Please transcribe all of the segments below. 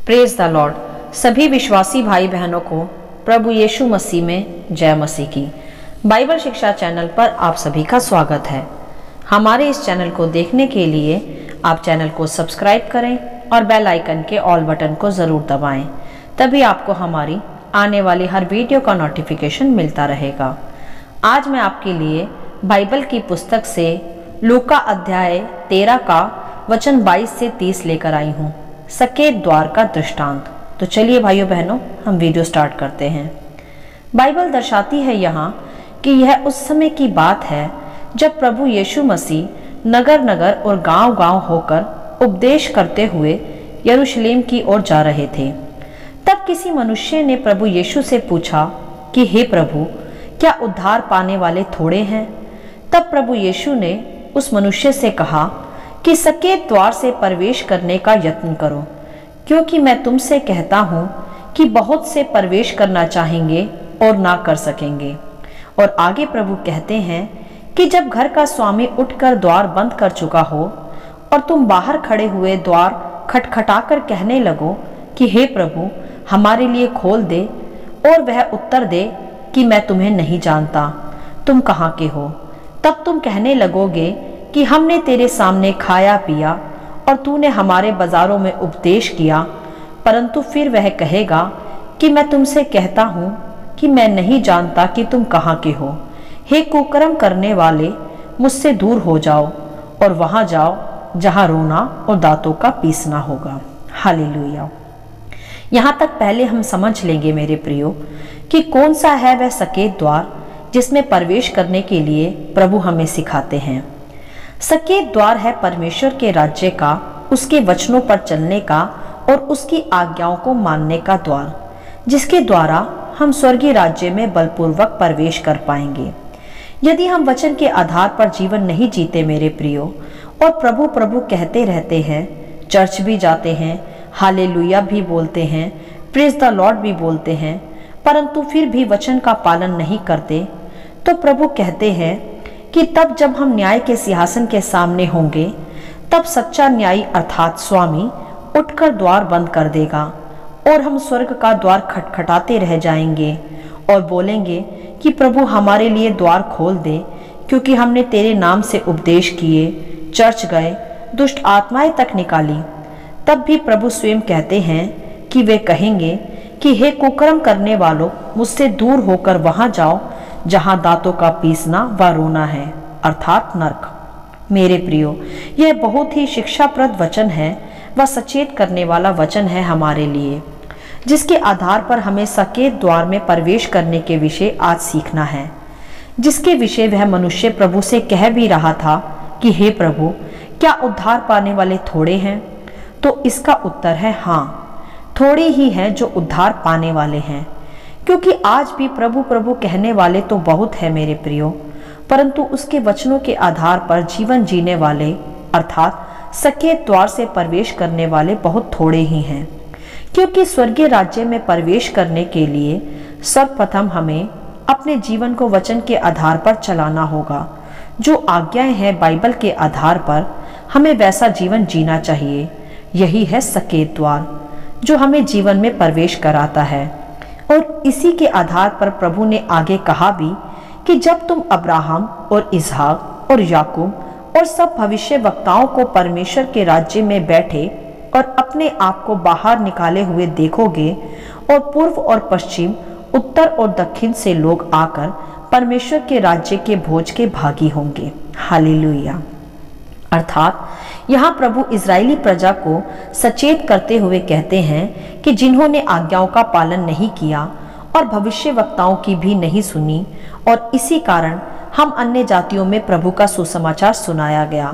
Praise the Lord. सभी विश्वासी भाई बहनों को प्रभु यीशु मसीह में जय मसीह की। बाइबल शिक्षा चैनल पर आप सभी का स्वागत है। हमारे इस चैनल को देखने के लिए आप चैनल को सब्सक्राइब करें और बेल आइकन के ऑल बटन को ज़रूर दबाएं, तभी आपको हमारी आने वाली हर वीडियो का नोटिफिकेशन मिलता रहेगा। आज मैं आपके लिए बाइबल की पुस्तक से लूका अध्याय 13 का वचन 22 से 30 लेकर आई हूँ, सकेत द्वार का दृष्टांत। तो चलिए भाइयों बहनों, हम वीडियो स्टार्ट करते हैं। बाइबल दर्शाती है यहाँ कि यह उस समय की बात है जब प्रभु यीशु मसीह नगर नगर और गांव गांव होकर उपदेश करते हुए यरूशलेम की ओर जा रहे थे। तब किसी मनुष्य ने प्रभु यीशु से पूछा कि हे प्रभु, क्या उद्धार पाने वाले थोड़े हैं? तब प्रभु यीशु ने उस मनुष्य से कहा कि सकेत द्वार से प्रवेश करने का यत्न करो, क्योंकि मैं तुमसे कहता हूँ कि बहुत से प्रवेश करना चाहेंगे और ना कर सकेंगे। और आगे प्रभु कहते हैं कि जब घर का स्वामी उठकर द्वार बंद कर चुका हो और तुम बाहर खड़े हुए द्वार खटखटाकर कहने लगो कि हे प्रभु, हमारे लिए खोल दे, और वह उत्तर दे कि मैं तुम्हें नहीं जानता, तुम कहाँ के हो? तब तुम कहने लगोगे कि हमने तेरे सामने खाया पिया और तूने हमारे बाजारों में उपदेश किया। परंतु फिर वह कहेगा कि मैं तुमसे कहता हूँ कि मैं नहीं जानता कि तुम कहाँ के हो। हे कुकर्म करने वाले, मुझसे दूर हो जाओ और वहाँ जाओ जहाँ रोना और दांतों का पीसना होगा। हालेलुया। यहाँ तक पहले हम समझ लेंगे मेरे प्रियो कि कौन सा है वह सकेत द्वार जिसमें प्रवेश करने के लिए प्रभु हमें सिखाते हैं। सकेत द्वार है परमेश्वर के राज्य का, उसके वचनों पर चलने का और उसकी आज्ञाओं को मानने का द्वार, जिसके द्वारा हम स्वर्गीय राज्य में बलपूर्वक प्रवेश कर पाएंगे। यदि हम वचन के आधार पर जीवन नहीं जीते मेरे प्रियो, और प्रभु प्रभु कहते रहते हैं, चर्च भी जाते हैं, हालेलुया भी बोलते हैं, प्रेज द लॉर्ड भी बोलते हैं, परंतु फिर भी वचन का पालन नहीं करते, तो प्रभु कहते हैं कि तब जब हम न्याय के सिंहासन के सामने होंगे, तब सच्चा न्यायी अर्थात स्वामी उठकर द्वार बंद कर देगा और हम स्वर्ग का द्वार खटखटाते रह जाएंगे और बोलेंगे कि प्रभु, हमारे लिए द्वार खोल दे, क्योंकि हमने तेरे नाम से उपदेश किए, चर्च गए, दुष्ट आत्माएं तक निकाली। तब भी प्रभु स्वयं कहते हैं कि वे कहेंगे कि हे कुकर्म करने वालों, मुझसे दूर होकर वहां जाओ जहां दांतों का पीसना व रोना है, अर्थात नरक। मेरे प्रियो, यह बहुत ही शिक्षाप्रद वचन है व सचेत करने वाला वचन है हमारे लिए, जिसके आधार पर हमें सकेत द्वार में प्रवेश करने के विषय आज सीखना है, जिसके विषय वह मनुष्य प्रभु से कह भी रहा था कि हे प्रभु, क्या उद्धार पाने वाले थोड़े हैं? तो इसका उत्तर है हाँ, थोड़े ही हैं जो उद्धार पाने वाले हैं, क्योंकि आज भी प्रभु प्रभु कहने वाले तो बहुत है मेरे प्रियो, परंतु उसके वचनों के आधार पर जीवन जीने वाले अर्थात सकेत द्वार से प्रवेश करने वाले बहुत थोड़े ही हैं। क्योंकि स्वर्गीय राज्य में प्रवेश करने के लिए सर्वप्रथम हमें अपने जीवन को वचन के आधार पर चलाना होगा। जो आज्ञाएं हैं बाइबल के आधार पर, हमें वैसा जीवन जीना चाहिए। यही है सकेत द्वार जो हमें जीवन में प्रवेश कराता है। और इसी के आधार पर प्रभु ने आगे कहा भी कि जब तुम अब्राहम और इसहाक और याकूब और सब भविष्य वक्ताओं को परमेश्वर के राज्य में बैठे और अपने आप को बाहर निकाले हुए देखोगे, और पूर्व और पश्चिम, उत्तर और दक्षिण से लोग आकर परमेश्वर के राज्य के भोज के भागी होंगे। हालेलुया। अर्थात यहाँ प्रभु इजरायली प्रजा को सचेत करते हुए कहते हैं कि जिन्होंने आज्ञाओं का पालन नहीं किया और भविष्यवक्ताओं की भी नहीं सुनी, और इसी कारण हम अन्य जातियों में प्रभु का सुसमाचार सुनाया गया,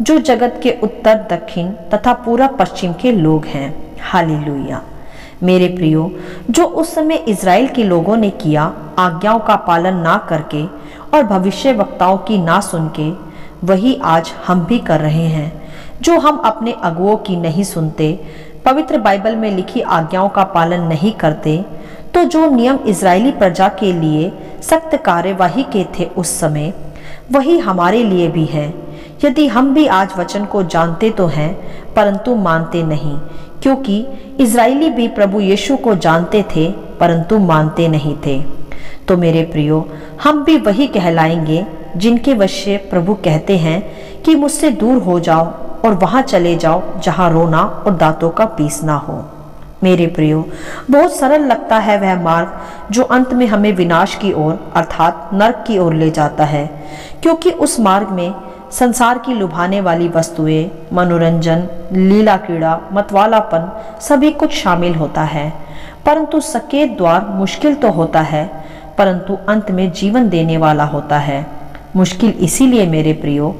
जो जगत के उत्तर, दक्षिण तथा पूर्व पश्चिम के लोग हैं। हालेलुया। मेरे प्रियो, जो उस समय इजराइल के लोगों ने किया, आज्ञाओं का पालन ना करके और भविष्यवक्ताओं की ना सुन के, वही आज हम भी कर रहे हैं। जो हम अपने अगुओं की नहीं सुनते, पवित्र बाइबल में लिखी आज्ञाओं का पालन नहीं करते, तो जो नियम इजरायली प्रजा के लिए सख्त कार्यवाही के थे उस समय, वही हमारे लिए भी है। यदि हम भी आज वचन को जानते तो हैं, परंतु मानते नहीं, क्योंकि इजरायली भी प्रभु यीशु को जानते थे परंतु मानते नहीं थे। तो मेरे प्रियो, हम भी वही कहलाएंगे जिनके वश प्रभु कहते हैं कि मुझसे दूर हो जाओ और वहां चले जाओ जहां रोना और दांतों का पीसना हो। मेरे प्रियो, बहुत सरल लगता है वह मार्ग जो अंत में हमें विनाश की ओर अर्थात नरक की ओर ले जाता है, क्योंकि उस मार्ग में संसार की लुभाने वाली वस्तुएं, मनोरंजन, लीला क्रीड़ा, मतवालापन सभी कुछ शामिल होता है। परंतु सकेत द्वार मुश्किल तो होता है परंतु अंत में जीवन देने वाला होता है। मुश्किल इसीलिए मेरे प्रियो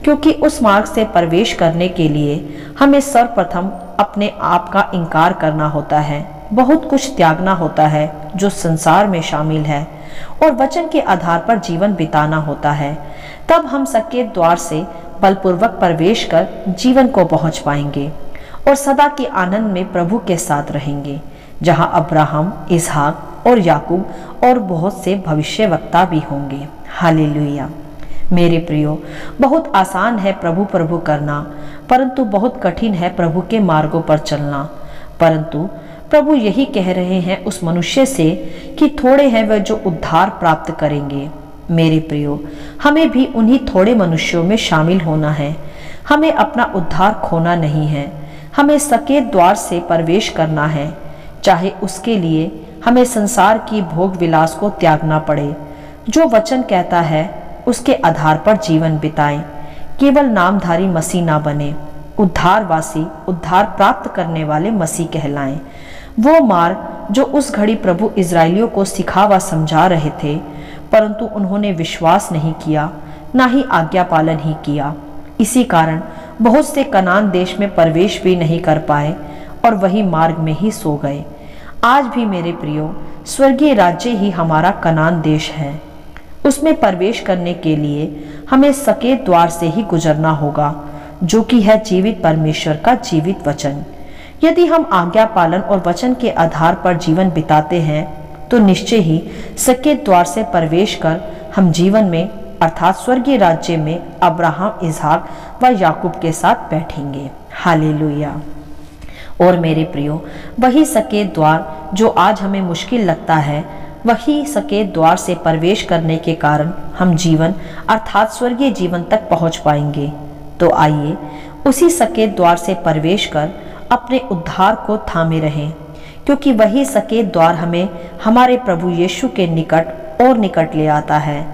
क्योंकि उस मार्ग से प्रवेश करने के लिए हमें सर्वप्रथम अपने आप का इनकार करना होता है, बहुत कुछ त्यागना होता है जो संसार में शामिल है और वचन के आधार पर जीवन बिताना होता है। तब हम सकेत द्वार से बलपूर्वक प्रवेश कर जीवन को पहुंच पाएंगे और सदा के आनंद में प्रभु के साथ रहेंगे, जहां अब्राहम, इसहाक और याकूब और बहुत से भविष्यवक्ता भी होंगे। हालेलुया। मेरे प्रियो, बहुत आसान है प्रभु प्रभु करना परंतु बहुत कठिन है प्रभु के मार्गों पर चलना। परंतु प्रभु यही कह रहे हैं उस मनुष्य से कि थोड़े हैं वह जो उद्धार प्राप्त करेंगे। मेरे प्रियो, हमें भी उन्हीं थोड़े मनुष्यों में शामिल होना है। हमें अपना उद्धार खोना नहीं है, हमें सकेत द्वार से प्रवेश करना है, चाहे उसके लिए हमें संसार की भोग विलास को त्यागना पड़े। जो वचन कहता है उसके आधार पर जीवन बिताएं, केवल नामधारी मसीह ना बने, उद्धारवासी, उद्धार प्राप्त करने वाले मसीह कहलाएं। वो मार्ग जो उस घड़ी प्रभु इजरायलियों को सिखा व समझा रहे थे परंतु उन्होंने विश्वास नहीं किया, ना ही आज्ञा पालन ही किया। इसी कारण बहुत से कनान देश में प्रवेश भी नहीं कर पाए और वही मार्ग में ही सो गए। आज भी मेरे प्रियो, स्वर्गीय राज्य ही हमारा कनान देश है। उसमें प्रवेश करने के लिए हमें सकेत द्वार से ही गुजरना होगा, जो कि है जीवित परमेश्वर का जीवित वचन। यदि हम आज्ञा पालन और वचन के आधार पर जीवन बिताते हैं तो निश्चय ही सकेत द्वार से प्रवेश कर हम जीवन में अर्थात स्वर्गीय राज्य में अब्राहम, इसहाक व याकूब के साथ बैठेंगे। हालेलुया। और मेरे प्रियो, वही सकेत द्वार जो आज हमें मुश्किल लगता है, वही सकेत द्वार से प्रवेश करने के कारण हम जीवन अर्थात स्वर्गीय जीवन तक पहुंच पाएंगे। तो आइए उसी सकेत द्वार से प्रवेश कर अपने उद्धार को थामे रहें, क्योंकि वही सकेत द्वार हमें हमारे प्रभु यीशु के निकट और निकट ले आता है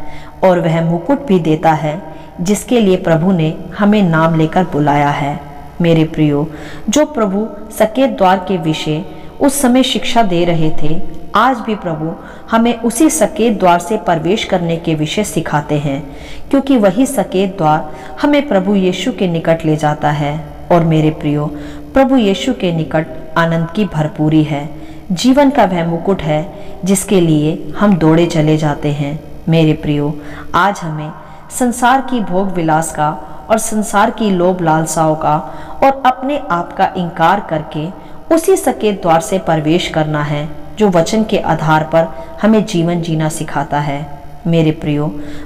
और वह मुकुट भी देता है जिसके लिए प्रभु ने हमें नाम लेकर बुलाया है। मेरे प्रियो, जो प्रभु सकेत द्वार के विषय उस समय शिक्षा दे रहे थे, आज भी प्रभु हमें उसी सकेत द्वार से प्रवेश करने के विषय सिखाते हैं, क्योंकि वही सकेत द्वार हमें प्रभु यीशु के निकट ले जाता है। और मेरे प्रियो, प्रभु यीशु के निकट आनंद की भरपूरी है, जीवन का वह मुकुट है जिसके लिए हम दौड़े चले जाते हैं। मेरे प्रियो, आज हमें संसार की भोग विलास का और संसार की लोभ लालसाओं का और अपने आप का इनकार करके उसी सकेत द्वार से प्रवेश करना है जो वचन के आधार पर हमें जीवन जीना सिखाता है। मेरे प्रियो,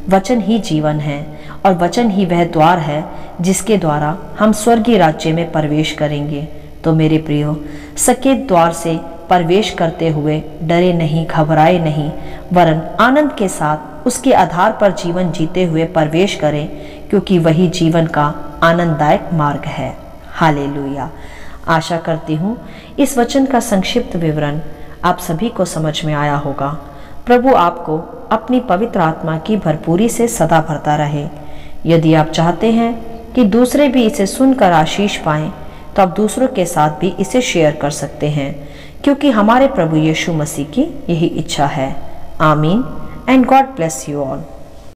वचन ही जीवन है और वचन ही वह द्वार है जिसके द्वारा हम स्वर्गीय राज्य में प्रवेश करेंगे। तो मेरे प्रियो, सकेत द्वार से प्रवेश करते हुए डरे नहीं, घबराए नहीं, वरन आनंद के साथ उसके आधार पर जीवन जीते हुए प्रवेश करें, क्योंकि वही जीवन का आनंददायक मार्ग है। हालेलुया। आशा करती हूँ इस वचन का संक्षिप्त विवरण आप सभी को समझ में आया होगा। प्रभु आपको अपनी पवित्र आत्मा की भरपूरी से सदा भरता रहे। यदि आप चाहते हैं कि दूसरे भी इसे सुनकर आशीष पाएं, तो आप दूसरों के साथ भी इसे शेयर कर सकते हैं, क्योंकि हमारे प्रभु यीशु मसीह की यही इच्छा है। आमीन and God bless you all.